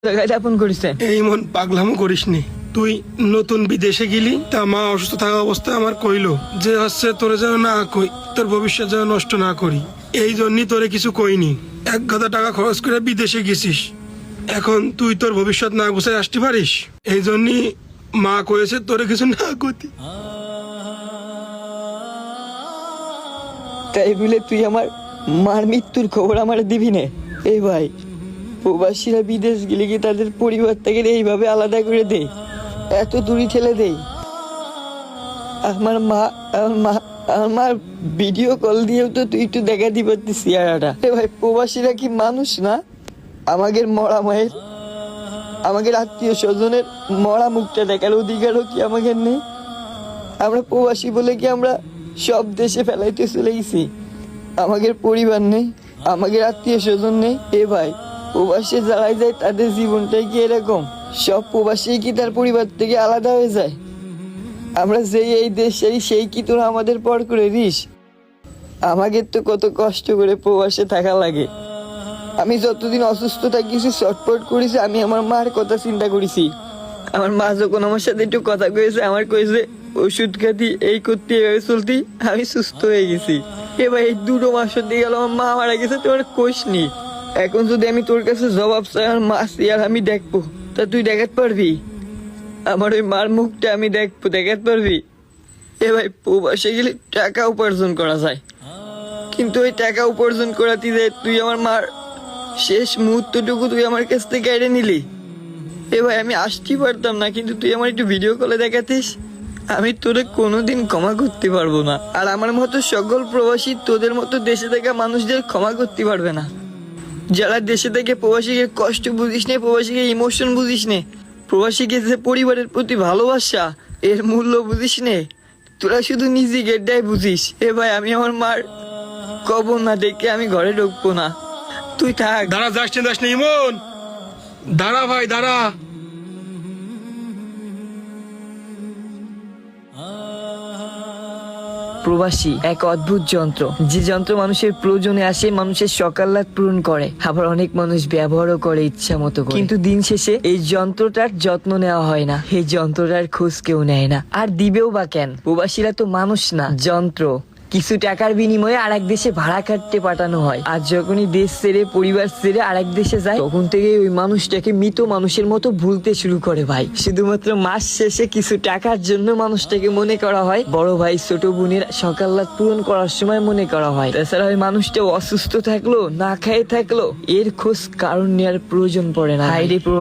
আপন করিস এই মন পাগলামো করিস নি। তুই নতুন বিদেশে গেলি, তা মা অসুস্থ থাকা অবস্থায় আমার কইলো যে হচ্ছে তোরে যেন না কই, তোর ভবিষ্যৎ যেন নষ্ট না করি। এই জন্যই তোরে কিছু কইনি। এক গাদা টাকা খরচ করে বিদেশে গেছিস, এখন তুই তোর ভবিষ্যৎ না গুছাই আসতে পারিস। এই জন্যই মা কয়েছে তোরে কিছু না করতি। তাই বলে তুই আমার মার মৃত্যুর খবর আমার দিবি না? এই ভাই, প্রবাসীরা বিদেশ গেলে কি তাদের পরিবার থেকে এইভাবে আলাদা করে দেয়, এত দূরে ঠেলে দেয়? আমার ভিডিও কল দিয়েও তো তুই একটু দেখা দি পারতিস চেহারাটা। এ ভাই, প্রবাসীরা কি মানুষ না? আমাদের মরা মায়ের, আমাদের আত্মীয় স্বজনের মরা মুখটা দেখার অধিকারও কি আমাদের নেই? আমরা প্রবাসী বলে কি আমরা সব দেশে ফেলাইতে চলে গেছি? আমাদের পরিবার নেই, আমাদের আত্মীয় স্বজন নেই। এ ভাই, প্রবাসে যারাই যায় তাদের জীবনটাই কি এরকম? সব প্রবাসী কি তার পরিবার থেকে আলাদা হয়ে যায়? আমরা যেই এই দেশেই সেই কি তোরা আমাদের পর করে দিস? আমাদের তো কত কষ্ট করে প্রবাসে থাকা লাগে। আমি যতদিন অসুস্থ থাকিছি চটপট করেছি, আমি আমার মার কথা চিন্তা করেছি। আমার মা যখন আমার সাথে একটু কথা কয়েছে, আমার কয়েছে ওষুধ খাতি এই করতে এভাবে চলতি, আমি সুস্থ হয়ে গেছি। এবার এই 2 মাস হতে গেল আমার মা মারা গেছে, তোমার কোষ নি। এখন যদি আমি তোর কাছে জবাব চাই আর মা আর আমি দেখবো, তা তুই দেখাতে পারবি? আমার ওই মার মুখটা আমি দেখাতে পারবি? এ ভাই, প্রবাসে গেলে টাকা উপার্জন করা যায়, কিন্তু ওই টাকা উপার্জন করাতে যায় তুই আমার মার শেষ মুহূর্তটুকু তুই আমার কাছ থেকে কেড়ে নিলি। এ ভাই, আমি আসতেই পারতাম না, কিন্তু তুই আমার একটু ভিডিও কলে দেখাতিস, আমি তোরে কোনোদিন ক্ষমা করতে পারবো না। আর আমার মতো সকল প্রবাসী তোদের মতো দেশে থাকা মানুষদের ক্ষমা করতে পারবে না। যারা দেশে থেকে প্রবাসীকে কষ্ট বুঝিস নে, প্রবাসীকে ইমোশন বুঝিস নে, প্রবাসীকে যে পরিবারের প্রতি ভালোবাসা, এর মূল্য বুঝিস নে, তোরা শুধু নিজেকে এটাই বুঝিস। এ ভাই, আমি আমার মার কবর না দেখে আমি ঘরে ঢুকবো না, তুই থাক। দাঁড়া, যাস না ইমন, দাঁড়া ভাই দাঁড়া। প্রবাসী এক অদ্ভুত যন্ত্র, যে যন্ত্র মানুষের প্রয়োজনে আসে, মানুষের সকাল্লাদ পূরণ করে, আবার অনেক মানুষ ব্যবহারও করে ইচ্ছা মতো করে। কিন্তু দিন শেষে এই যন্ত্রটার যত্ন নেওয়া হয় না, এই যন্ত্রটার খোঁজ কেউ নেয় না, আর দিবেও বা কেন? প্রবাসীরা তো মানুষ না, যন্ত্র। কিছু টাকার বিনিময়ে আরেক দেশে ভাড়া খাটতে পাঠানো হয়, আর যখনই দেশ ছেড়ে পরিবার ছেড়ে আরেক দেশে যায়, তখন থেকে ওই মানুষটাকে মৃত মানুষের মতো ভুলতে শুরু করে। ভাই, শুধুমাত্র মাস শেষে কিছু টাকার জন্য মানুষটাকে মনে করা হয় বড় ভাই, ছোট বোনের সকাল্লাদ পূরণ করার সময় মনে করা হয়। তাছাড়া ওই মানুষটা অসুস্থ থাকলো, না খেয়ে থাকলো, এর খোঁজ কারণ নেওয়ার প্রয়োজন পড়ে না।